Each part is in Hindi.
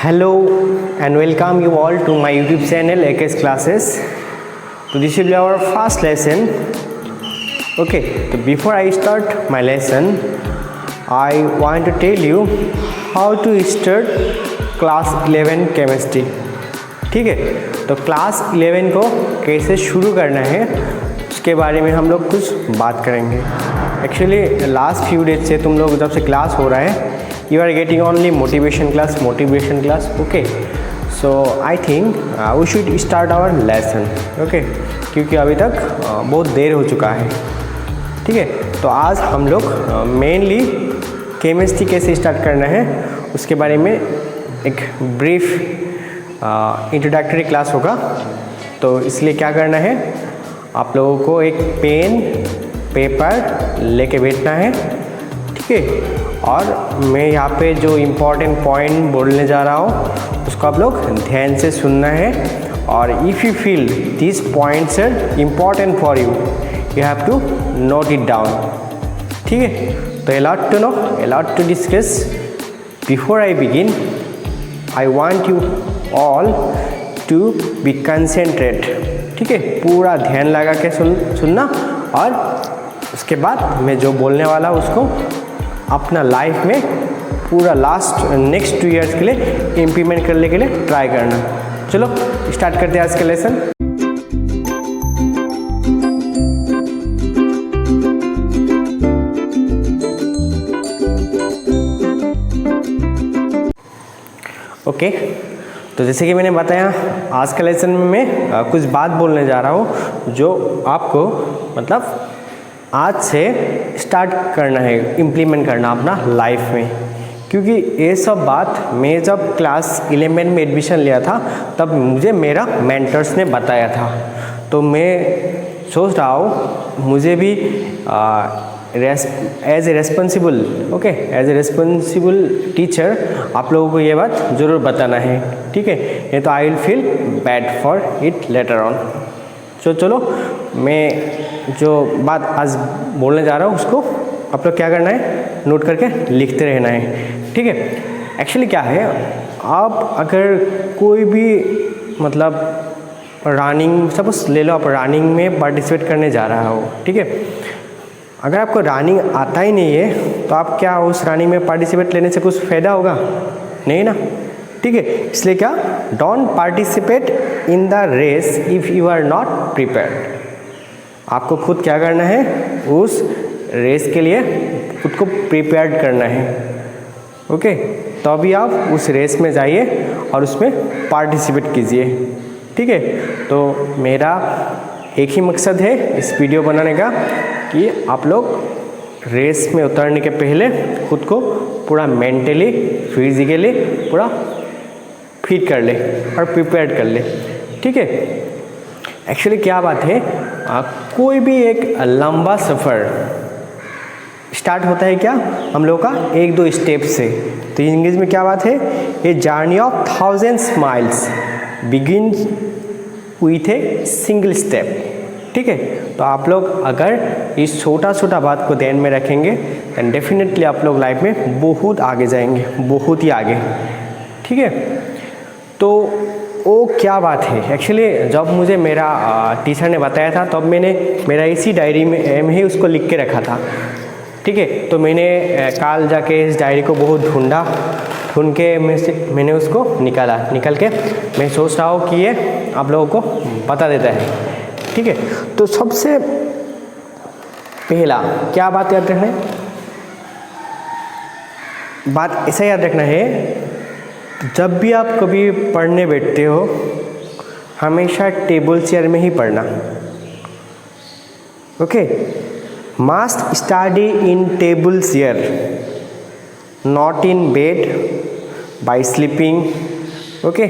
Hello and welcome you all to my YouTube channel AKS Classes. So this will be our first lesson. Okay, so before I start my lesson, I want to tell you how to start class 11 chemistry. ठीक है, तो क्लास 11 को कैसे शुरू करना है उसके बारे में हम लोग कुछ बात करेंगे. एक्चुअली लास्ट फ्यू डेज से तुम लोग जब से क्लास हो रहा है you are getting only motivation class. Okay, so I think we should start our lesson. Okay, क्योंकि अभी तक बहुत देर हो चुका है. ठीक है, तो आज हम लोग मेनली केमिस्ट्री कैसे स्टार्ट करना है उसके बारे में एक ब्रीफ इंट्रोडक्टरी क्लास होगा. तो इसलिए क्या करना है, आप लोगों को एक पेन पेपर लेके बैठना है. ठीक है, और मैं यहाँ पे जो इम्पोर्टेंट पॉइंट बोलने जा रहा हूँ उसको आप लोग ध्यान से सुनना है. और if you feel this points are important for you have to note it down. ठीक है, तो a lot to know, a lot to discuss. Before I begin, I want you all to be concentrate. ठीक है, पूरा ध्यान लगा के सुनना और उसके बाद मैं जो बोलने वाला उसको अपना लाइफ में पूरा नेक्स्ट 2 इयर्स के लिए इम्प्लीमेंट करने के लिए ट्राई करना. चलो स्टार्ट करते हैं आज का लेसन. ओके, तो जैसे कि मैंने बताया आज का लेसन में मैं कुछ बात बोलने जा रहा हूँ जो आपको मतलब आज से स्टार्ट करना है, इम्प्लीमेंट करना अपना लाइफ में. क्योंकि ये सब बात मैं जब क्लास 11 में एडमिशन लिया था तब मुझे मेरा मेंटर्स ने बताया था. तो मैं सोच रहा हूँ मुझे भी एज ए रेस्पॉन्सिबल टीचर आप लोगों को ये बात ज़रूर बताना है. ठीक है, ये तो I will feel bad for it later on. चलो मैं जो बात आज बोलने जा रहा हूँ उसको आप लोग क्या करना है, नोट करके लिखते रहना है. ठीक है, एक्चुअली क्या है, आप अगर कोई भी मतलब रनिंग सपोज ले लो, आप रनिंग में पार्टिसिपेट करने जा रहा हो. ठीक है, अगर आपको रनिंग आता ही नहीं है तो आप क्या उस रनिंग में पार्टिसिपेट लेने से कुछ फ़ायदा होगा? नहीं ना. ठीक है, इसलिए क्या, don't participate in the race if you are not prepared. आपको खुद क्या करना है, उस रेस के लिए खुद को प्रिपेयर्ड करना है. ओके, तो अभी आप उस रेस में जाइए और उसमें पार्टिसिपेट कीजिए. ठीक है, तो मेरा एक ही मकसद है इस वीडियो बनाने का कि आप लोग रेस में उतरने के पहले खुद को पूरा मेंटली फिजिकली पूरा फिट कर ले और प्रिपेयर्ड कर ले. ठीक है, एक्चुअली क्या बात है, कोई भी एक लंबा सफ़र स्टार्ट होता है क्या हम लोगों का 1-2 स्टेप से. तो इंग्लिश में क्या बात है, a journey of 1000 miles begins with a single step. ठीक है, तो आप लोग अगर इस छोटा बात को ध्यान में रखेंगे तो डेफिनेटली आप लोग लाइफ में बहुत आगे जाएंगे, बहुत ही आगे. ठीक है, तो वो क्या बात है, एक्चुअली जब मुझे मेरा टीचर ने बताया था तब मैंने मेरा इसी डायरी में ही उसको लिख के रखा था. ठीक है, तो मैंने कल जाके इस डायरी को बहुत ढूंढ के मैंने उसको निकाल के मैं सोच रहा हूँ कि ये आप लोगों को बता देता है. ठीक है, तो सबसे पहला क्या बात याद रखना है, बात ऐसा याद रखना है, जब भी आप कभी पढ़ने बैठते हो हमेशा टेबल चेयर में ही पढ़ना. Okay, must study in table chair, not in bed by sleeping. Okay,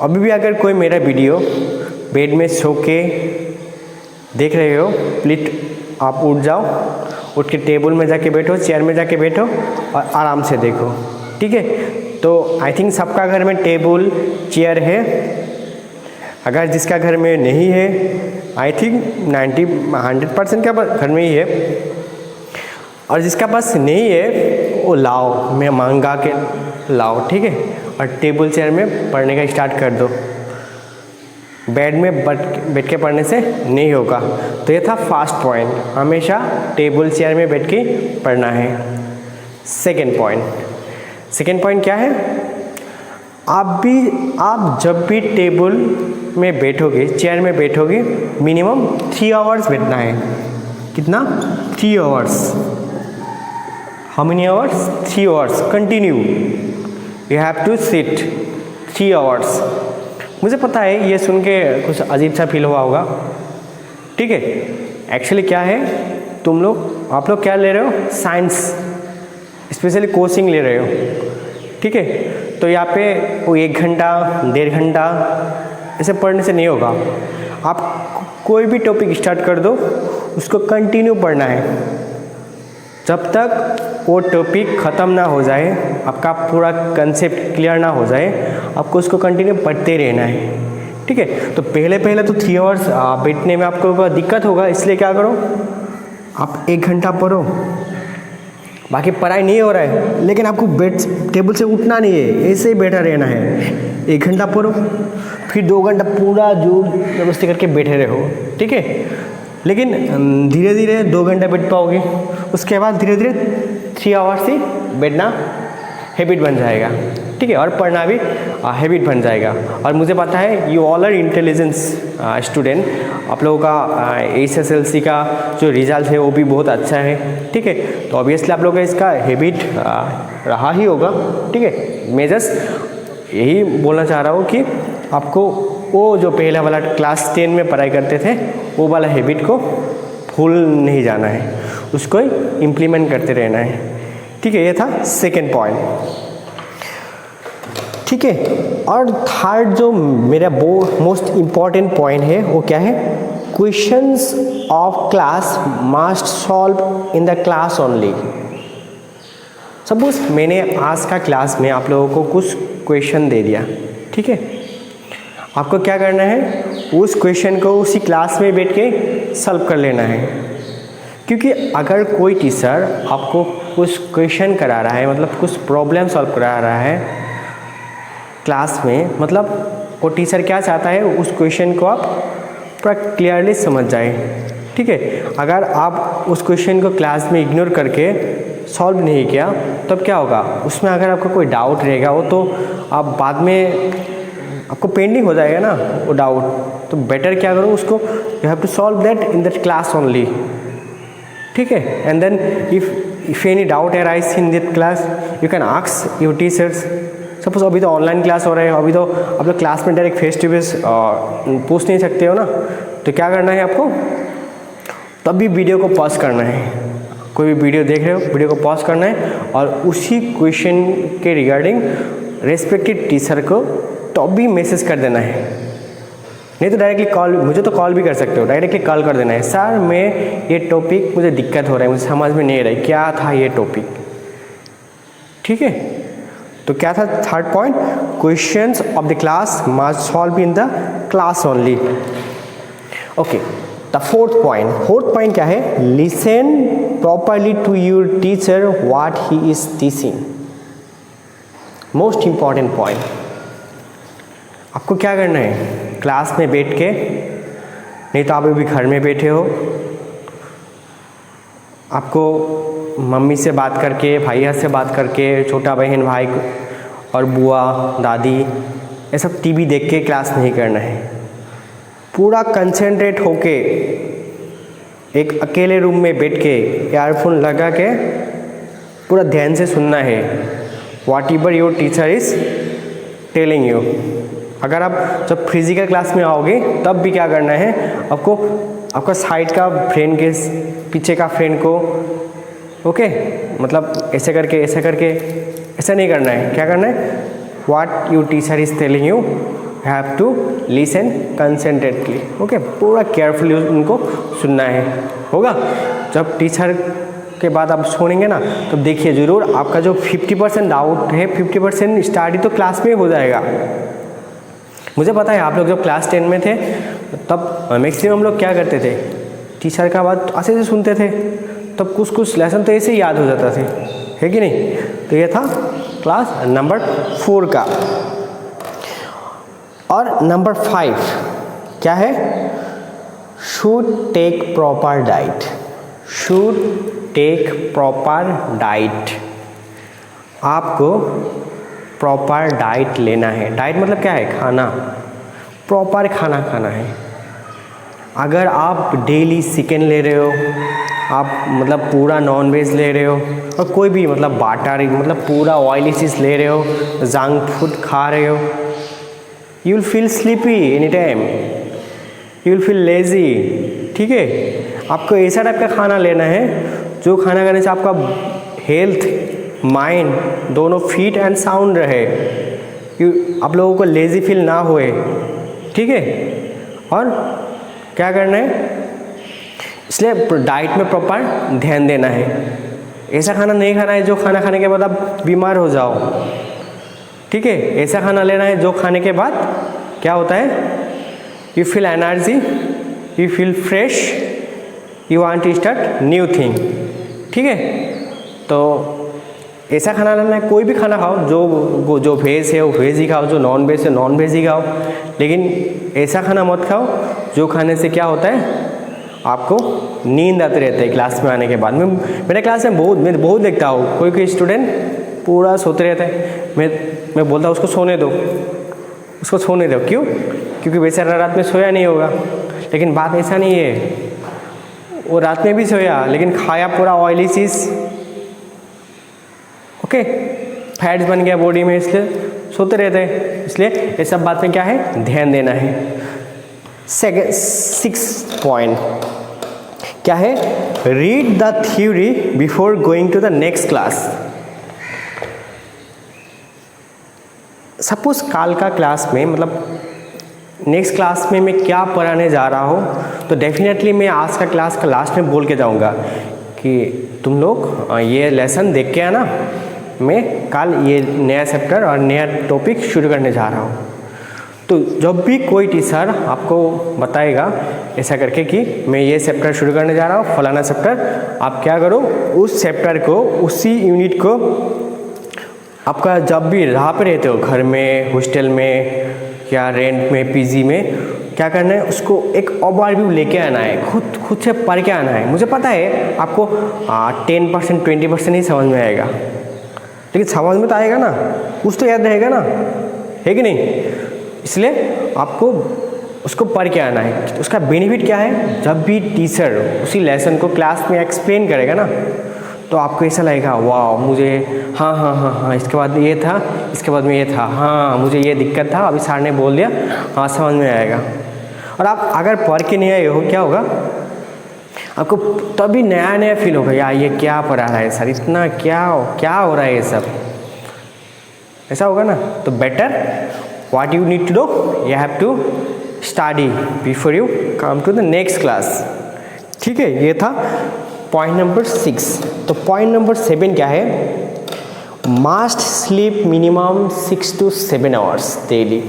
अभी भी अगर कोई मेरा वीडियो बेड में सो के देख रहे हो प्लीज आप उठ जाओ, उठ के टेबल में जाके बैठो, चेयर में जाके बैठो और आराम से देखो. ठीक है, तो आई थिंक सबका घर में टेबल चेयर है. अगर जिसका घर में नहीं है आई थिंक 100% का घर में ही है, और जिसका पास नहीं है वो लाओ, मैं मंगा के लाओ, ठीक है, और टेबल चेयर में पढ़ने का स्टार्ट कर दो। बेड में बैठ के पढ़ने से नहीं होगा। तो ये था फर्स्ट पॉइंट, हमेशा टेबल चेयर में बैठ के पढ़ना है। सेकेंड पॉइंट क्या है, आप जब भी टेबल में बैठोगे, चेयर में बैठोगे, मिनिमम 3 आवर्स बैठना है। कितना? 3 hours. How many hours? 3 hours continue you have to sit 3 hours. मुझे पता है ये सुन के कुछ अजीब सा फील हुआ होगा, ठीक है। एक्चुअली क्या है, आप लोग क्या ले रहे हो? साइंस, स्पेशली कोचिंग ले रहे हो, ठीक है। तो यहाँ पे वो 1 घंटा 1.5 घंटा ऐसे पढ़ने से नहीं होगा। आप कोई भी टॉपिक स्टार्ट कर दो, उसको कंटिन्यू पढ़ना है जब तक वो टॉपिक ख़त्म ना हो जाए, आपका पूरा कंसेप्ट क्लियर ना हो जाए, आपको उसको कंटिन्यू पढ़ते रहना है, ठीक है। तो पहले तो 3 आवर्स बैठने में आपको दिक्कत होगा, इसलिए क्या करो, आप 1 घंटा पढ़ो। बाकी पढ़ाई नहीं हो रहा है, लेकिन आपको टेबल से उठना नहीं है, ऐसे ही बैठा रहना है। 1 घंटा पढ़ो, फिर 2 घंटा पूरा जोर जबरदस्ती करके बैठे रहो, ठीक है। लेकिन धीरे धीरे 2 घंटा बैठ पाओगे, उसके बाद धीरे धीरे 3 आवर्स ही बैठना हैबिट बन जाएगा, ठीक है, और पढ़ना भी हैबिट बन जाएगा। और मुझे पता है you all are intelligence student, आप लोगों का SSLC का जो रिजल्ट है वो भी बहुत अच्छा है, ठीक है। तो ऑब्वियसली आप लोगों का इसका हैबिट रहा ही होगा, ठीक है। मैं जस्ट यही बोलना चाह रहा हूँ कि आपको वो जो पहला वाला क्लास 10 में पढ़ाई करते थे, वो वाला हैबिट को भूल नहीं जाना है, उसको इम्प्लीमेंट करते रहना है, ठीक है। ये था सेकेंड पॉइंट, ठीक है। और थर्ड जो मेरा मोस्ट इम्पॉर्टेंट पॉइंट है वो क्या है, questions of class must solve in the class only. Suppose मैंने आज का क्लास में आप लोगों को कुछ क्वेश्चन दे दिया, ठीक है। आपको क्या करना है, उस क्वेश्चन को उसी क्लास में बैठ के सॉल्व कर लेना है। क्योंकि अगर कोई टीचर आपको कुछ क्वेश्चन करा रहा है, मतलब कुछ प्रॉब्लम सॉल्व करा रहा है क्लास में, मतलब वो टीचर क्या चाहता है, उस क्वेश्चन को आप पूरा क्लियरली समझ जाए, ठीक है। अगर आप उस क्वेश्चन को क्लास में इग्नोर करके सॉल्व नहीं किया, तब क्या होगा, उसमें अगर आपको कोई डाउट रहेगा, वो तो आप बाद में आपको पेंडिंग हो जाएगा ना वो डाउट। तो बेटर क्या करो, उसको you have to solve that in that class only, ठीक है। And then if any doubt arise in that class, you can ask your teachers. Suppose अभी तो ऑनलाइन क्लास हो रहे हैं, अभी तो आप लोग क्लास में डायरेक्ट फेस टू फेस पूछ नहीं सकते हो ना, तो क्या करना है आपको, तब भी वीडियो को पॉज करना है। कोई भी वीडियो देख रहे हो, वीडियो को पॉज करना है और उसी क्वेश्चन के रिगार्डिंग रेस्पेक्टेड टीचर को तो भी मैसेज कर देना है। नहीं तो डायरेक्टली कॉल, मुझे तो कॉल भी कर सकते हो, डायरेक्टली कॉल कर देना है, सर मैं ये टॉपिक मुझे दिक्कत हो रहा है, मुझे समझ में नहीं आ रहा है, क्या था ये टॉपिक, ठीक है। तो क्या था third point, questions of the class must solve in the class only. Okay, the fourth point क्या है, listen properly to your teacher what he is teaching. Most important point, आपको क्या करना है, क्लास में बैठ के, नहीं तो आप अभी घर में बैठे हो, आपको मम्मी से बात करके, भैया से बात करके, छोटा बहन भाई और बुआ दादी ये सब टीवी देख के क्लास नहीं करना है। पूरा कंसंट्रेट होके एक अकेले रूम में बैठ के ईयरफोन लगा के पूरा ध्यान से सुनना है, what ever your teacher is telling you. अगर आप जब फिजिकल क्लास में आओगे तब भी क्या करना है, आपको आपका साइड का फ्रेंड के पीछे का फ्रेंड को ओके मतलब ऐसे करके ऐसा नहीं करना है। क्या करना है, what your teacher is telling you have to listen concentratedly. Okay, पूरा केयरफुली उनको सुनना है। होगा जब टीचर के बाद आप सुनेंगे ना, तो देखिए ज़रूर आपका जो 50% डाउट है 50% स्टडी तो क्लास में हो जाएगा। मुझे पता है आप लोग जब क्लास 10 में थे तब मैक्सिमम लोग क्या करते थे, टीचर का बात ऐसे से सुनते थे, तब कुछ लेसन तो ऐसे ही याद हो जाता थे, है कि नहीं। तो ये था क्लास नंबर 4 का। और नंबर 5 क्या है? Should take proper diet. Should take proper diet. आपको प्रॉपर डाइट लेना है। डाइट मतलब क्या है? खाना। प्रॉपर खाना खाना है। अगर आप डेली चिकन ले रहे हो, आप मतलब पूरा नॉन वेज ले रहे हो, और कोई भी मतलब बाटर मतलब पूरा ऑयली चीज़ ले रहे हो, जंक फूड खा रहे हो, you will feel sleepy any time, you will feel lazy. ठीक है, आपको ऐसा टाइप का खाना लेना है जो खाना खाने से आपका हेल्थ माइंड दोनों फिट एंड साउंड रहे, आप लोगों को लेजी फील ना होए। ठीक है, और क्या करना है? इसलिए डाइट में प्रॉपर ध्यान देना है। ऐसा खाना नहीं खाना है जो खाना खाने के बाद आप बीमार हो जाओ। ठीक है, ऐसा खाना लेना है जो खाने के बाद क्या होता है? You feel energy, you feel fresh, you want to start new thing. ठीक है, तो ऐसा खाना लेना है। कोई भी खाना खाओ, जो वेज है वो वेज ही खाओ, जो नॉन वेज है नॉन वेज ही खाओ, लेकिन ऐसा खाना मत खाओ जो खाने से क्या होता है? आपको नींद आते रहते हैं क्लास में आने के बाद। मेरे क्लास में मैं बहुत देखता हूँ, कोई स्टूडेंट पूरा सोते रहते हैं। मैं बोलता हूँ उसको सोने दो, उसको सोने दो। क्यों? क्योंकि बेचारा रात में सोया नहीं होगा। लेकिन बात ऐसा नहीं है, वो रात में भी सोया लेकिन खाया पूरा ऑयली चीज़। ओके, फैट्स बन गया बॉडी में, इसलिए सोते रहते हैं। इसलिए ये सब बात में क्या है? ध्यान देना है। 6 पॉइंट क्या है? Read the theory before going to the next class. Suppose काल का क्लास में मतलब नेक्स्ट क्लास में मैं क्या पढ़ाने जा रहा हूँ, तो डेफिनेटली मैं आज का क्लास का लास्ट में बोल के जाऊँगा कि तुम लोग ये लेसन देख के आना, मैं कल ये नया चैप्टर और नया टॉपिक शुरू करने जा रहा हूँ। तो जब भी कोई टीचर आपको बताएगा ऐसा करके कि मैं ये चैप्टर शुरू करने जा रहा हूँ, फलाना चैप्टर, आप क्या करो? उस चैप्टर को, उसी यूनिट को आपका जब भी जहाँ पे रहते हो, घर में, हॉस्टल में या रेंट में, पीजी में, क्या करना है? उसको एक ओवरव्यू लेके आना है, खुद से पढ़ के आना है। मुझे पता है आपको 10% 20% ही समझ में आएगा, लेकिन समझ में तो आएगा ना, कुछ तो याद रहेगा ना, है कि नहीं? इसलिए आपको उसको पढ़ के आना है। उसका बेनिफिट क्या है? जब भी टीचर उसी लेसन को क्लास में एक्सप्लेन करेगा ना, तो आपको ऐसा लगेगा वाह, मुझे हाँ, इसके बाद ये था, इसके बाद में ये था, हाँ मुझे ये दिक्कत था, अभी सर ने बोल दिया, हाँ समझ में आएगा। और आप अगर पढ़ के नहीं आए हो, क्या होगा? आपको तभी नया नया फील होगा, यार ये क्या पढ़ा रहा है सर, इतना क्या हो रहा है ये सब, ऐसा होगा ना। तो better what you need to do, you have to study before you come to the next class. ठीक है, ये था पॉइंट नंबर 6। तो पॉइंट नंबर 7 क्या है? Must sleep minimum 6 to 7 hours daily.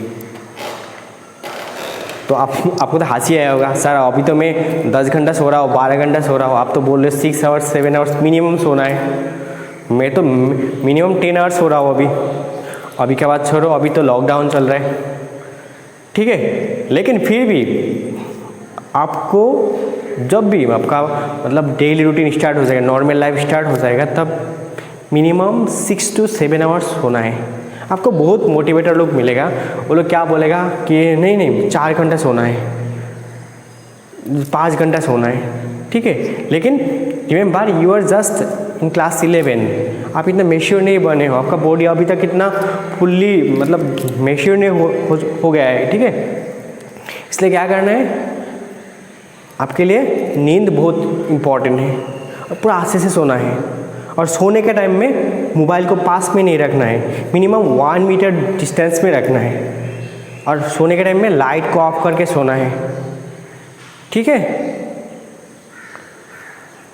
तो आपको तो हंसी आया होगा, सर अभी तो मैं 10 घंटा सो रहा हूँ, 12 घंटा सो रहा हूँ, आप तो बोल रहे 6 आवर्स 7 आवर्स मिनिमम सोना है। मैं तो मिनिमम 10 आवर्स सो रहा हूँ अभी क्या बात छोड़ो, अभी तो लॉकडाउन चल रहा है। ठीक है, लेकिन फिर भी आपको जब भी आपका मतलब डेली रूटीन स्टार्ट हो जाएगा, नॉर्मल लाइफ स्टार्ट हो जाएगा, तब मिनिमम 6 to 7 आवर्स होना है। आपको बहुत मोटिवेटर लोग मिलेगा, वो लोग क्या बोलेगा कि नहीं 4 घंटा सोना है, 5 घंटा सोना है। ठीक है, लेकिन remember you are just in class 11, आप इतना मैच्योर नहीं बने हो, आपका बॉडी अभी तक इतना फुल्ली मतलब मैच्योर नहीं हो गया है। ठीक है, इसलिए क्या करना है? आपके लिए नींद बहुत इम्पॉर्टेंट है, और पूरा अच्छे से सोना है। और सोने के टाइम में मोबाइल को पास में नहीं रखना है, मिनिमम 1 मीटर डिस्टेंस में रखना है। और सोने के टाइम में लाइट को ऑफ करके सोना है। ठीक है,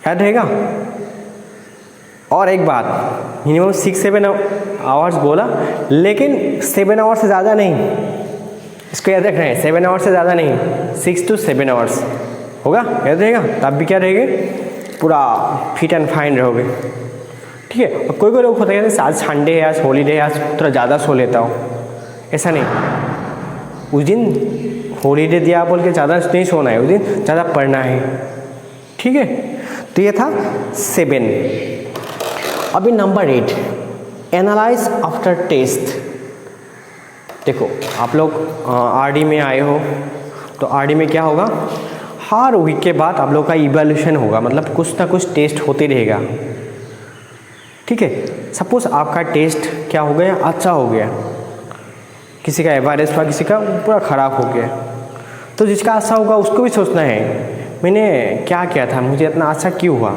याद रहेगा? और एक बात, मिनिमम 6-7 आवर्स बोला, लेकिन 7 आवर्स से ज़्यादा नहीं, इसको याद रखना है। 7 आवर्स से ज़्यादा नहीं, 6 to 7 आवर्स होगा, याद रहेगा? तब भी क्या रहेंगे? पूरा फिट एंड फाइन रहोगे। ठीक है। और कोई कोई लोग होते हैं आज संडे है, आज हॉलीडे है, आज थोड़ा ज़्यादा सो लेता हूँ, ऐसा नहीं। उस दिन हॉलीडे दिया बोल के ज़्यादा नहीं सोना है, उस दिन ज़्यादा पढ़ना है, ठीक है। तो ये था 7। अभी नंबर 8, एनालाइज आफ्टर टेस्ट। देखो आप लोग आरडी में आए हो, तो आरडी में क्या होगा, हर वीक के बाद आप लोग का इवैल्यूएशन होगा, मतलब कुछ ना कुछ टेस्ट होते रहेगा, ठीक है। सपोज आपका टेस्ट क्या हो गया, अच्छा हो गया, किसी का एवरेज हुआ, किसी का पूरा ख़राब हो गया, तो जिसका अच्छा होगा उसको भी सोचना है मैंने क्या किया था, मुझे इतना अच्छा क्यों हुआ,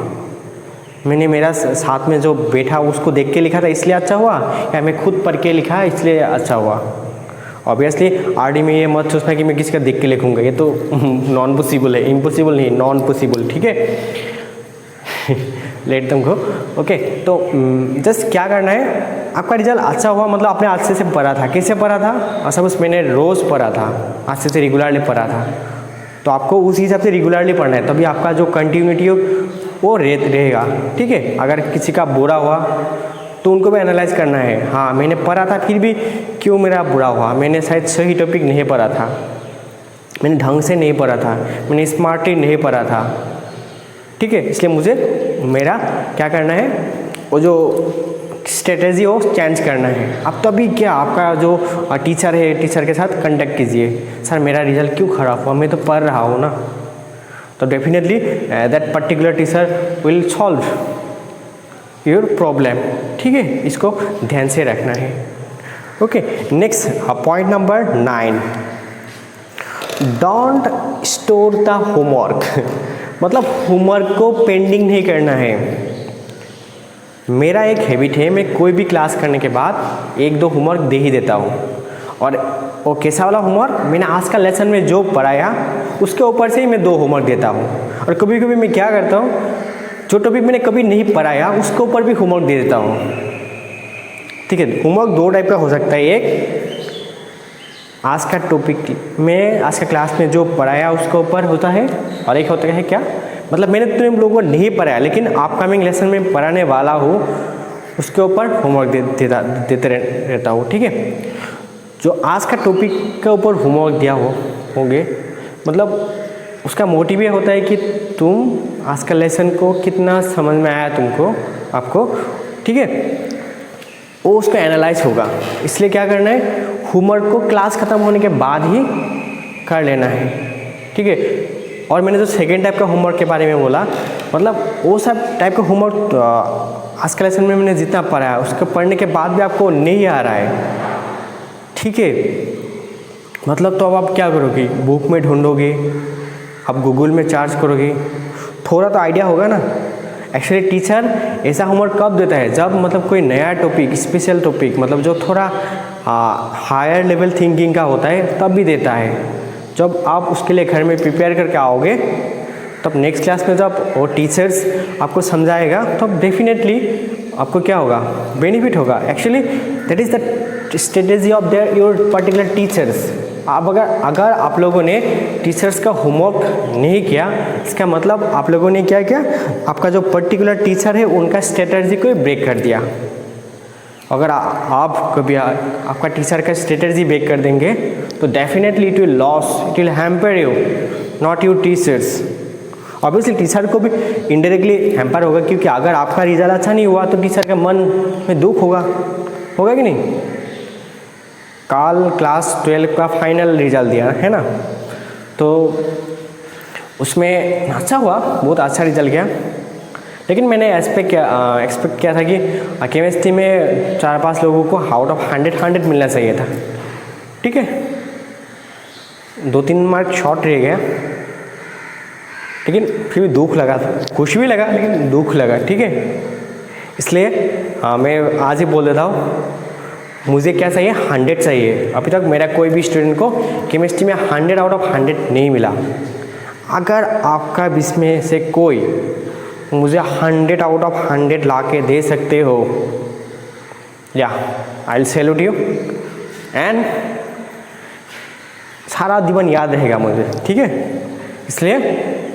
मैंने मेरा साथ में जो बैठा उसको देख के लिखा था इसलिए अच्छा हुआ, या मैं खुद पढ़ के लिखा इसलिए अच्छा हुआ। ऑब्वियसली आरडी में ये मत सोचना कि मैं किसी का देख के लिखूँगा, ये तो नॉन पॉसिबल है, इम्पॉसिबल नहीं, नॉन पॉसिबल, ठीक है। लेट दम गो। ओके, तो जस्ट क्या करना है, आपका रिजल्ट अच्छा हुआ मतलब आपने अच्छे से पढ़ा था, कैसे पढ़ा था, सपोज मैंने रोज़ पढ़ा था, अच्छे से रेगुलरली पढ़ा था, तो आपको उस हिसाब से रेगुलरली पढ़ना है, तभी आपका जो कंटिन्यूटी हो वो रहेगा, ठीक है। अगर किसी का बुरा हुआ तो उनको भी एनालाइज करना है, हाँ मैंने पढ़ा था फिर भी क्यों मेरा बुरा हुआ, मैंने शायद सही टॉपिक नहीं पढ़ा था, मैंने ढंग से नहीं पढ़ा था, मैंने स्मार्टली नहीं पढ़ा था, ठीक है। इसलिए मुझे मेरा क्या करना है, वो जो स्ट्रेटेजी हो चेंज करना है। अब तो अभी क्या आपका जो टीचर है, टीचर के साथ कांटेक्ट कीजिए, सर मेरा रिजल्ट क्यों ख़राब हुआ, मैं तो पढ़ रहा हूँ ना, तो definitely that particular teacher will solve your problem, ठीक है। इसको ध्यान से रखना है। Okay, next point number 9, don't store the homework. मतलब होमवर्क को पेंडिंग नहीं करना है। मेरा एक हैबिट है, मैं कोई भी क्लास करने के बाद 1-2 होमवर्क दे ही देता हूँ, और वो कैसा वाला होमवर्क, मैंने आज का लेसन में जो पढ़ाया उसके ऊपर से ही मैं 2 होमवर्क देता हूँ। और कभी कभी मैं क्या करता हूँ, जो टॉपिक मैंने कभी नहीं पढ़ाया उसके ऊपर भी होमवर्क दे देता हूँ, ठीक है। होमवर्क 2 टाइप का हो सकता है, एक आज का टॉपिक में, आज का क्लास में जो पढ़ाया उसके ऊपर होता है, और एक होता है क्या, मतलब मैंने तुम लोगों को नहीं पढ़ाया लेकिन अपकमिंग लेसन में पढ़ाने वाला हूँ उसके ऊपर होमवर्क देते रहता हूँ, ठीक है। जो आज का टॉपिक के ऊपर होमवर्क दिया होंगे, मतलब उसका मोटिव ये होता है कि तुम आज का लेसन को कितना समझ में आया तुमको, आपको, ठीक है, वो उसको एनालाइज होगा। इसलिए क्या करना है, होमवर्क को क्लास ख़त्म होने के बाद ही कर लेना है, ठीक है। और मैंने जो सेकेंड टाइप का होमवर्क के बारे में बोला, मतलब वो सब टाइप का होमवर्क आज का लेसन में मैंने जितना पढ़ा है उसको पढ़ने के बाद भी आपको नहीं आ रहा है, ठीक है, मतलब तो अब आप क्या करोगे, बुक में ढूंढोगे, आप गूगल में सर्च करोगे, थोड़ा तो आइडिया होगा ना। एक्चुअली टीचर ऐसा होमवर्क कब देता है, जब मतलब कोई नया टॉपिक, स्पेशल टॉपिक, मतलब जो थोड़ा हायर लेवल थिंकिंग का होता है तब भी देता है। जब आप उसके लिए घर में प्रिपेयर करके आओगे, तब नेक्स्ट क्लास में जब वो टीचर्स आपको समझाएगा तब डेफिनेटली आपको क्या होगा, बेनिफिट होगा। Actually that is the strategy of their your particular teachers. अब अगर आप लोगों ने टीचर्स का होमवर्क नहीं किया, इसका मतलब आप लोगों ने क्या किया, आपका जो पर्टिकुलर टीचर है उनका स्ट्रेटजी को ब्रेक कर दिया। अगर आप कभी आपका टीचर का स्ट्रेटजी ब्रेक कर देंगे तो definitely it will loss, it will hamper you, not your teachers. Obviously teacher को भी इनडायरेक्टली हैम्पर होगा, क्योंकि अगर आपका रिजल्ट अच्छा नहीं हुआ तो टीचर के मन में दुख होगा कि नहीं। कल क्लास 12 का फाइनल रिजल्ट दिया है ना, तो उसमें अच्छा हुआ, बहुत अच्छा रिजल्ट गया, लेकिन मैंने एक्सपेक्ट किया था कि केमिस्ट्री में 4-5 लोगों को आउट ऑफ 100 मिलना चाहिए था, ठीक है। 2-3 मार्क शॉर्ट रह गया, लेकिन फिर भी दुख लगा, खुशी भी लगा लेकिन दुख लगा, ठीक है। इसलिए मैं आज ही बोल देता हूँ, मुझे क्या चाहिए, 100 चाहिए। अभी तक मेरा कोई भी स्टूडेंट को केमिस्ट्री में 100 आउट ऑफ 100 नहीं मिला। अगर आपका बीच में से कोई मुझे 100 आउट ऑफ 100 ला के दे सकते हो, या I will salute you, and सारा जीवन याद रहेगा मुझे, ठीक है। इसलिए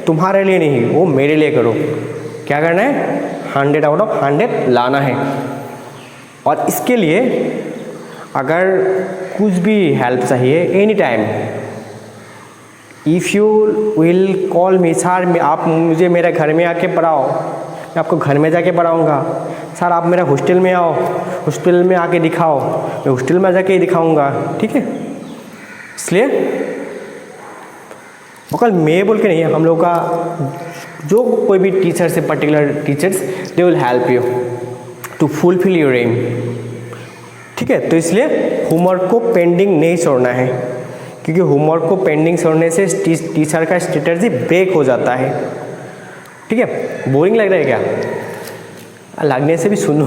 तुम्हारे लिए नहीं, वो मेरे लिए करो। क्या करना है, 100 आउट ऑफ 100 लाना है। और इसके लिए अगर कुछ भी हेल्प चाहिए any time, if you will call me, sir आप मुझे मेरे घर में आके पढ़ाओ, मैं आपको घर में जाके पढ़ाऊँगा। सर आप मेरा हॉस्टल में आओ, हॉस्टल में आके दिखाओ, मैं हॉस्टल में जाके ही दिखाऊँगा, ठीक है। इसलिए कल मैं बोल के नहीं है, हम लोग का जो कोई भी टीचर से, particular teachers, they will help you to fulfil your aim, ठीक है। तो इसलिए होमवर्क को पेंडिंग नहीं छोड़ना है, क्योंकि होमवर्क को पेंडिंग छोड़ने से टीचर का स्ट्रेटजी ब्रेक हो जाता है, ठीक है। बोरिंग लग रहा है क्या? लगने से भी सुनो,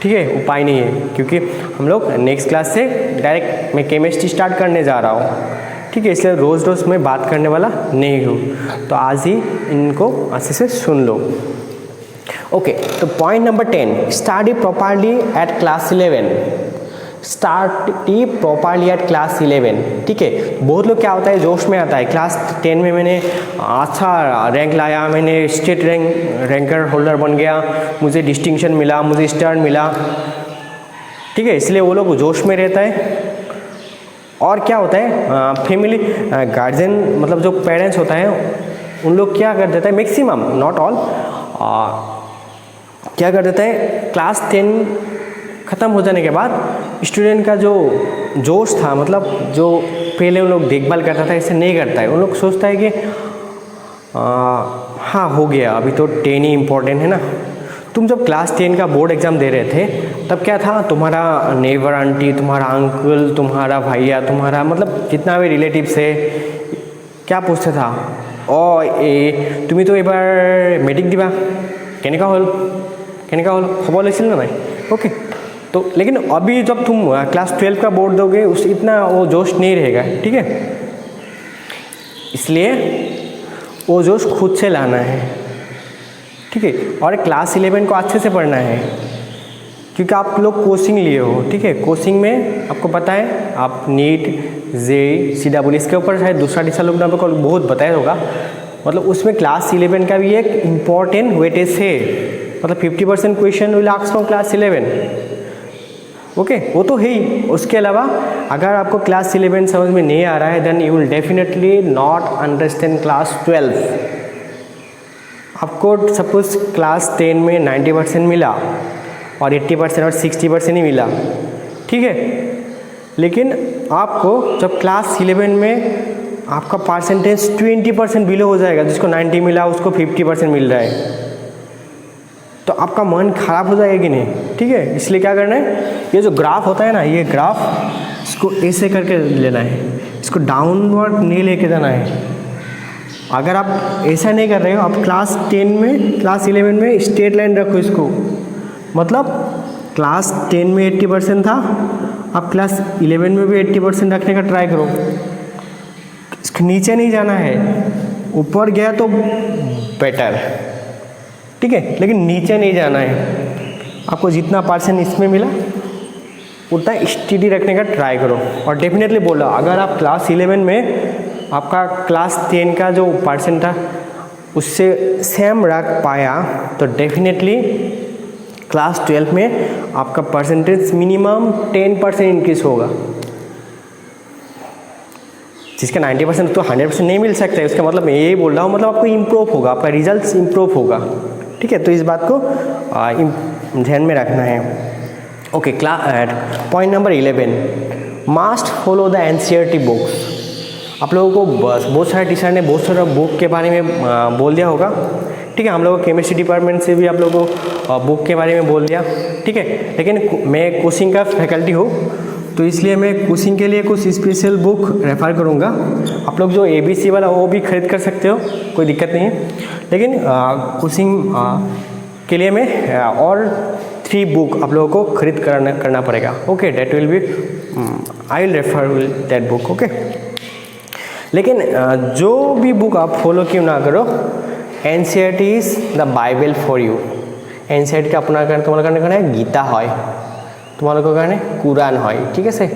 ठीक है, उपाय नहीं है, क्योंकि हम लोग नेक्स्ट क्लास से डायरेक्ट मैं केमिस्ट्री स्टार्ट करने जा रहा हूँ, ठीक है। इसलिए रोज़ रोज़ मैं बात करने वाला नहीं हूँ, तो आज ही इनको अच्छे से सुन लो। ओके, तो point number 10, study properly at class 11। Study properly at class 11, ठीक है। बहुत लोग क्या होता है, जोश में आता है, क्लास 10 में मैंने अच्छा रैंक लाया, मैंने स्टेट रैंकर होल्डर बन गया, मुझे डिस्टिंक्शन मिला, मुझे स्टार मिला, ठीक है। इसलिए वो लोग जोश में रहता है। और क्या होता है, फैमिली गार्जियन मतलब जो पेरेंट्स होता है, उन लोग क्या कर देता है, मैक्सिमम नॉट ऑल, क्या कर देता है, क्लास 10 ख़त्म हो जाने के बाद स्टूडेंट का जो जोश था, मतलब जो पहले उन लोग देखभाल करता था, इसे नहीं करता है। उन लोग सोचता है कि हाँ हो गया, अभी तो 10 ही इम्पोर्टेंट है ना। तुम जब क्लास 10 का बोर्ड एग्ज़ाम दे रहे थे, तब क्या था, तुम्हारा नेबर आंटी, तुम्हारा अंकल, तुम्हारा भैया, तुम्हारा मतलब जितना भी रिलेटिव्स है, क्या पूछता था, ओ ए तुम्हें तो एबार मेट्रिक दिबा, केनेका हल खबर लैছিল ना भाई, ओके। तो लेकिन अभी जब तुम क्लास 12 का बोर्ड दोगे, उस इतना वो जोश नहीं रहेगा, ठीक है। इसलिए वो जोश खुद से लाना है, ठीक है। और क्लास 11 को अच्छे से पढ़ना है, क्योंकि आप लोग कोचिंग लिए हो, ठीक है। कोचिंग में आपको पता है, आप नीट, जेईई, CWE, इसके ऊपर शायद दूसरा टीचर लोग ने आपको बहुत बताया होगा, मतलब उसमें क्लास 11 का भी एक इम्पॉर्टेंट वेटेज है, मतलब 50% question will ask from class 11, okay. वो तो है ही। उसके अलावा अगर आपको क्लास 11 समझ में नहीं आ रहा है, then you will definitely not understand class 12। आपको सपोज क्लास 10 में 90% मिला और 80% और 60% ही मिला, ठीक है। लेकिन आपको जब क्लास 11 में आपका परसेंटेज 20% बिलो हो जाएगा, जिसको 90 मिला उसको 50% मिल रहा है, तो आपका मन खराब हो जाएगा कि नहीं, ठीक है। इसलिए क्या करना है, ये जो ग्राफ होता है ना, ये ग्राफ इसको ऐसे करके लेना है, इसको डाउनवर्ड नहीं लेके जाना है। अगर आप ऐसा नहीं कर रहे हो, आप क्लास 10 में, क्लास 11 में स्ट्रेट लाइन रखो इसको, मतलब क्लास 10 में 80% था, आप क्लास 11 में भी 80% रखने का ट्राई करो। इसके नीचे नहीं जाना है, ऊपर गया तो बेटर, ठीक है, लेकिन नीचे नहीं जाना है। आपको जितना परसेंट इसमें मिला उतना स्टडी रखने का ट्राई करो। और डेफिनेटली बोला, अगर आप क्लास 11 में आपका क्लास 10 का जो परसेंट था उससे सेम रख पाया, तो डेफिनेटली क्लास 12 में आपका परसेंटेज मिनिमम 10% इंक्रीज होगा। जिसका 90% तो 100% नहीं मिल सकता है, उसका मतलब मैं यही बोल रहा हूँ, मतलब आपको इम्प्रूव होगा, आपका रिजल्ट इम्प्रूव होगा, ठीक है। तो इस बात को ध्यान में रखना है। Okay, point number 11, must follow the NCERT books. आप लोगों को बहुत सारे टीचर ने बहुत सारा बुक के बारे में बोल दिया होगा, ठीक है। हम लोग केमिस्ट्री डिपार्टमेंट से भी आप लोगों को बुक के बारे में बोल दिया, ठीक है। लेकिन मैं कोचिंग का फैकल्टी हूँ, तो इसलिए मैं कोचिंग के लिए कुछ स्पेशल बुक रेफ़र करूँगा। आप लोग जो ABC वाला वो भी खरीद कर सकते हो, कोई दिक्कत नहीं है। लेकिन कोचिंग के लिए मैं और 3 बुक आप लोगों को खरीद करना पड़ेगा, okay. That will be I will refer that book, okay. लेकिन जो भी बुक आप फॉलो क्यों ना करो, NCERT is the Bible for you. NCERT আপনার কারণে তোমার কারণে গীতা হয়, তোমালোকৰ কাৰণে কুৰাণ হয়, ঠিক আছে।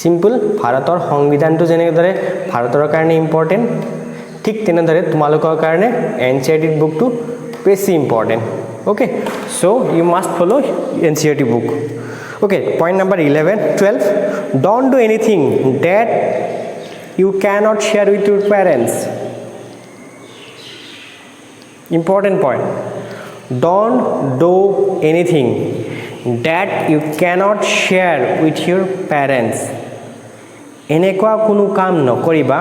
সিম্পল, ভাৰতৰ সংবিধানটো যেনেদৰে ভাৰতৰ কাৰণে ইম্পৰ্টেণ্ট, ঠিক তেনেদৰে তোমালোকৰ কাৰণে NCERT বুকটো बेसी important. Okay, so you must follow NCERT book. Okay, point number 12, don't do anything that you cannot share with your parents. Important point, don't do anything that you cannot share with your parents. এনেকুৱা কোনো কাম নকৰিবা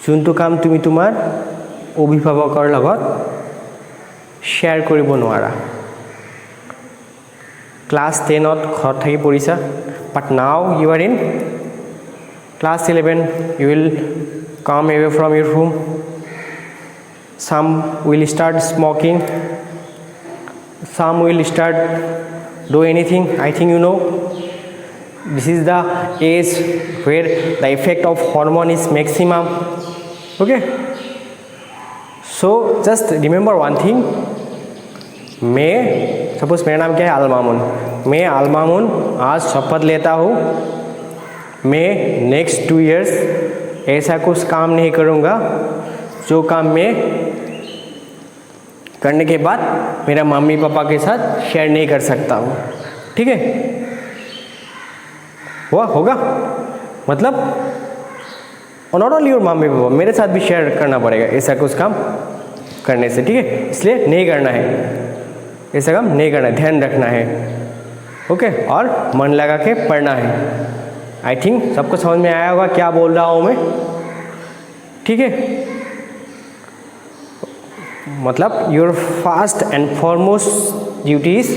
যোনটো কাম তুমি তোমাৰ অভিভাৱকৰ লগত শ্বেয়াৰ কৰিব নোৱাৰা। ক্লাছ 10ত ঘৰত থাকি পঢ়িছা, but now you are in class 11, you will come away from your home. Some will start smoking, some will start do anything. I think you know this is the age where the effect of hormone is maximum. Okay, so just remember one thing, मैं सपोज मेरा नाम क्या है अलमामुन, मैं अलमामुन आज शपथ लेता हूँ मैं नेक्स्ट 2 years ऐसा कुछ काम नहीं करूँगा जो काम मैं करने के बाद मेरा मम्मी पापा के साथ शेयर नहीं कर सकता हूँ। ठीक है, हुआ होगा मतलब not only your mummy papa, मेरे साथ भी शेयर करना पड़ेगा ऐसा कुछ काम करने से। ठीक है, इसलिए नहीं करना है, ऐसा काम नहीं करना है, ध्यान रखना है। ओके, और मन लगा के पढ़ना है। आई थिंक सबको समझ में आया होगा क्या बोल रहा हूँ मैं। ठीक है, मतलब your first and foremost duty is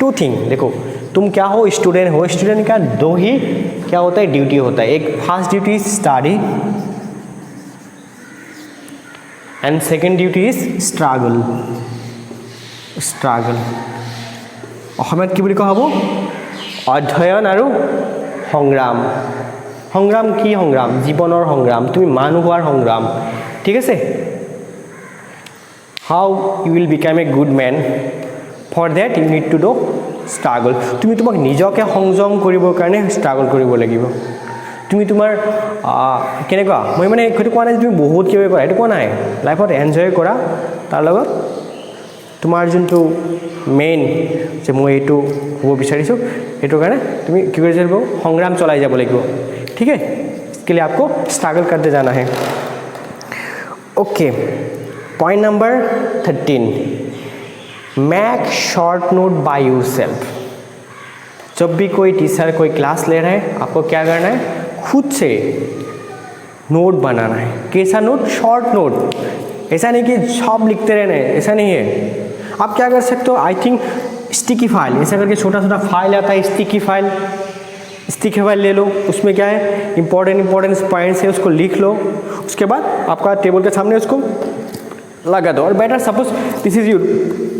2 thing. देखो तुम क्या हो, स्टूडेंट हो, स्टूडेंट का 2 ही क्या होता है ड्यूटी होता है। एक first duty is study and second duty is struggle. Struggle অসমীয়াত কি বুলি কোৱা হ'ব? অধ্যয়ন আৰু সংগ্ৰাম। সংগ্ৰাম কি সংগ্ৰাম? জীৱনৰ সংগ্ৰাম, তুমি মানুহ হোৱাৰ সংগ্ৰাম। ঠিক আছে, how you will become a good man, for that you need to do struggle. তুমি তোমাক নিজকে সংযম কৰিবৰ কাৰণে struggle কৰিব লাগিব। তুমি তোমাৰ কেনেকুৱা, মই মানে সেইটো কোৱা নাই তুমি বহুত কিবা কৰা, সেইটো কোৱা নাই। লাইফত এনজয় কৰা, তাৰ লগত তোমাৰ যোনটো মেইন যে মই এইটো হ'ব বিচাৰিছোঁ সেইটো কাৰণে তুমি কি কৰি যাব, সংগ্ৰাম চলাই যাব লাগিব। ঠিক আছে, इसके लिए आपको स्ट्रगल करते जाना है। Okay, point number 13, make short note by yourself. जब भी कोई टीचर कोई क्लास ले रहा है आपको क्या करना है, खुद से नोट बनाना है। कैसा नोट? Short note. ऐसा नहीं कि सब लिखते रहना है, ऐसा नहीं है। आप क्या कर सकते हो, आई थिंक स्टिकी फाइल, ऐसा करके छोटा छोटा फाइल आता है, स्टिकी फाइल ले लो। उसमें क्या है, इंपॉर्टेंट पॉइंट्स है, उसको लिख लो। उसके बाद आपका टेबल के सामने उसको लगा दो। और better suppose this is your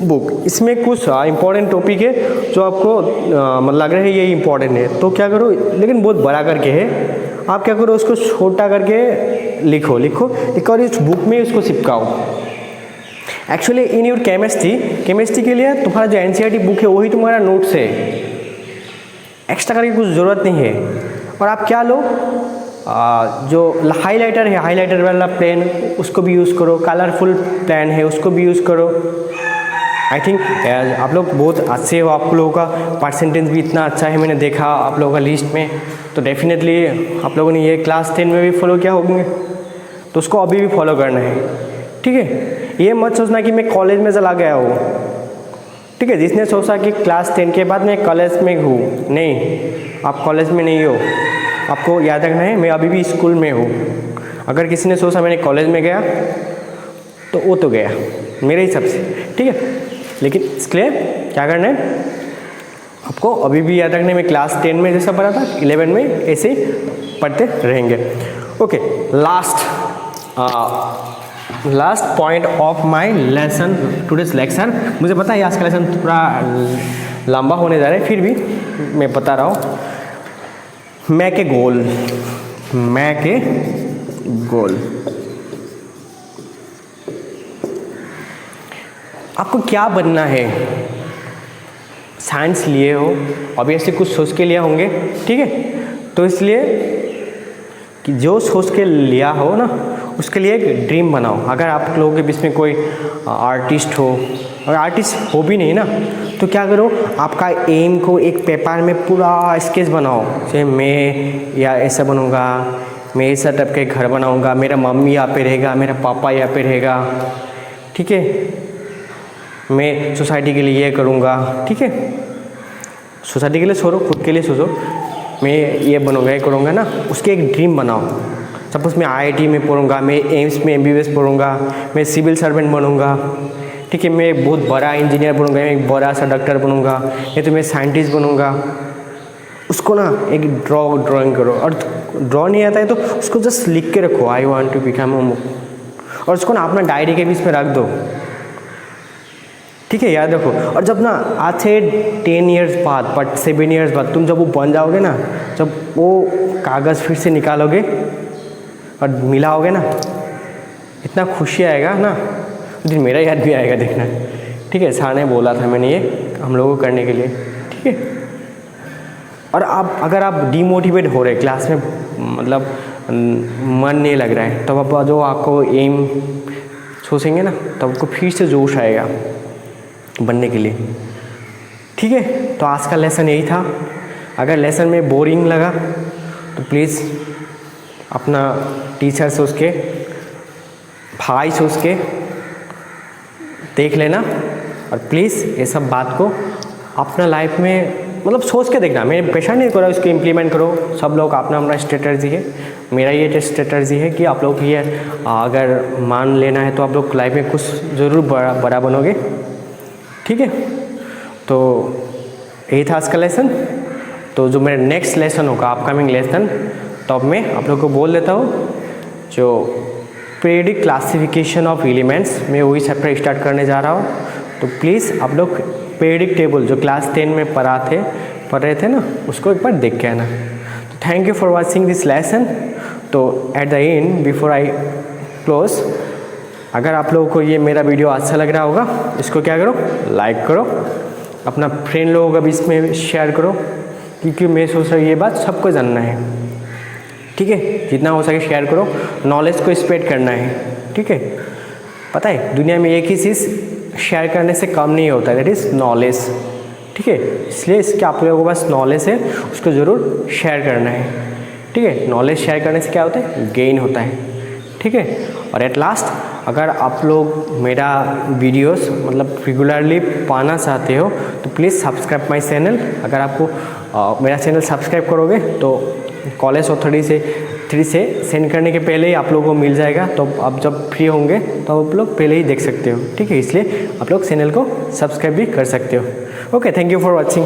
book, इसमें कुछ इंपॉर्टेंट टॉपिक है जो आपको लग रहा है ये इंपॉर्टेंट है, तो क्या करो, लेकिन बहुत बड़ा करके है, आप क्या करो उसको छोटा करके लिखो और इस बुक में उसको चिपकाओ। एक्चुअली इन योर केमिस्ट्री के लिए तुम्हारा जो एनसीईआरटी बुक है वही तुम्हारा नोट्स है, एक्स्ट्रा करके कुछ ज़रूरत नहीं है। और आप क्या लो, जो हाइलाइटर है, हाइलाइटर वाला पेन उसको भी यूज़ करो, कलरफुल पेन है उसको भी यूज़ करो। आई थिंक आप लोग बहुत अच्छे हो, आप लोगों का परसेंटेज भी इतना अच्छा है, मैंने देखा आप लोगों का लिस्ट में, तो डेफिनेटली आप लोगों ने ये क्लास 10 में भी फॉलो किया होंगे, तो उसको अभी भी फॉलो करना है। ठीक है, ये मत सोचना कि मैं कॉलेज में चला गया हूँ। ठीक है, जिसने सोचा कि क्लास 10 के बाद मैं कॉलेज में हूँ, नहीं, आप कॉलेज में नहीं हो, आपको याद रखना है मैं अभी भी स्कूल में हूँ। अगर किसी ने सोचा मैंने कॉलेज में गया तो वो तो गया मेरे हिसाब से। ठीक है, लेकिन इसके लिए क्या करना है, आपको अभी भी याद रखना है मैं क्लास 10 में जैसा पढ़ा था 11 में ऐसे ही पढ़ते रहेंगे। Okay, last point of my lesson, today's lecture. मुझे पता है आज का लेसन थोड़ा लंबा होने जा रहा है, फिर भी मैं बता रहा हूँ। मैं के गोल आपको क्या बनना है? साइंस लिए हो, ऑब्वियसली कुछ सोच के लिए होंगे। ठीक है, तो इसलिए कि जो सोच के लिया हो ना उसके लिए एक ड्रीम बनाओ। अगर आप लोगों के बीच में कोई आर्टिस्ट हो, अगर आर्टिस्ट हो भी नहीं ना, तो क्या करो, आपका एम को एक पेपर में पूरा स्केच बनाओ। जैसे मैं या ऐसा बनूँगा, मैं ऐसा टाइप के घर बनाऊँगा, मेरा मम्मी यहाँ पे रहेगा, मेरा पापा यहाँ पे रहेगा, ठीक है, मैं सोसाइटी के लिए ये करूँगा, ठीक है। सोसाइटी के लिए छोड़ो, खुद के लिए सोचो, मैं ये बनूँगा, ये करूँगा ना, उसके एक ड्रीम बनाओ। सपोज मैं IIT में पढ़ूँगा, मैं एम्स में MBBS पढ़ूँगा, मैं सिविल सर्वेंट बनूँगा, ठीक है, मैं बहुत बड़ा इंजीनियर बनूँगा, मैं एक बड़ा सा डॉक्टर बनूँगा, या तो मैं साइंटिस्ट बनूँगा। उसको ना एक ड्राइंग करो, और ड्रॉ नहीं आता है तो उसको जस्ट लिख के रखो, I want to become a, और उसको ना अपना डायरी के बीच में रख दो, ठीक है, याद रखो। और जब ना आज से 10 ईयर्स बाद, बट 7 ईयर्स बाद तुम जब वो बन जाओगे ना, जब वो कागज़ फिर से निकालोगे और मिलाओगे ना, इतना खुशी आएगा ना, उस दिन मेरा याद भी आएगा, देखना, ठीक है। सर ने बोला था, मैंने ये हम लोगों को करने के लिए, ठीक है। और आप अगर आप डीमोटिवेट हो रहे क्लास में, मतलब मन नहीं लग रहा है, तब आप जो आपको एम सोचेंगे ना, तब आपको फिर से जोश आएगा बनने के लिए, ठीक है। तो आज का लेसन यही था। अगर लेसन में बोरिंग लगा तो प्लीज़ अपना टीचर सोच के, भाई सोच के देख लेना, और प्लीज़ ये सब बात को अपना लाइफ में मतलब सोच के देखना। मैं प्रेशर नहीं कर रहा, उसको इम्प्लीमेंट करो। सब लोग अपना अपना स्ट्रेटजी है, मेरा ये स्ट्रेटजी है कि आप लोग ये अगर मान लेना है तो आप लोग लाइफ में कुछ ज़रूर बड़ा बनोगे, ठीक है। तो यही था आज का लेसन। तो जो मेरा नेक्स्ट लेसन होगा, अपकमिंग लेसन, तब मैं आप लोग को बोल देता हूँ जो पीरियडिक क्लासिफिकेशन ऑफ एलिमेंट्स, मैं वही चैप्टर स्टार्ट करने जा रहा हूँ। तो प्लीज़ आप लोग पीरियडिक टेबल जो क्लास 10 में पढ़ रहे थे ना, उसको एक बार देख के आना। तो thank you for watching this lesson. तो at the end, before I close, अगर आप लोगों को ये मेरा वीडियो अच्छा लग रहा होगा, इसको क्या करो, लाइक करो, अपना फ्रेंड लोगों के बीच में शेयर करो, क्योंकि मैं सोच रहा हूँ ये बात सबको जानना है, ठीक है। जितना हो सके शेयर करो, नॉलेज को स्प्रेड करना है, ठीक है। पता है दुनिया में एक ही चीज़ शेयर करने से कम नहीं होता है, दैट इज़ नॉलेज, ठीक है। इसलिए इसके आप लोगों के पास नॉलेज है, उसको ज़रूर शेयर करना है, ठीक है। नॉलेज शेयर करने से क्या होता है, गेन होता है, ठीक है। और एट लास्ट, अगर आप लोग मेरा वीडियोस मतलब रेगुलरली पाना चाहते हो तो प्लीज़ सब्सक्राइब माय चैनल। अगर आपको मेरा चैनल सब्सक्राइब करोगे तो कॉलेज अथॉरिटी से सेंड करने के पहले ही आप लोगों को मिल जाएगा। तो आप जब फ्री होंगे तो आप लोग पहले ही देख सकते हो, ठीक है। इसलिए आप लोग चैनल को सब्सक्राइब भी कर सकते हो। Okay, thank you for watching.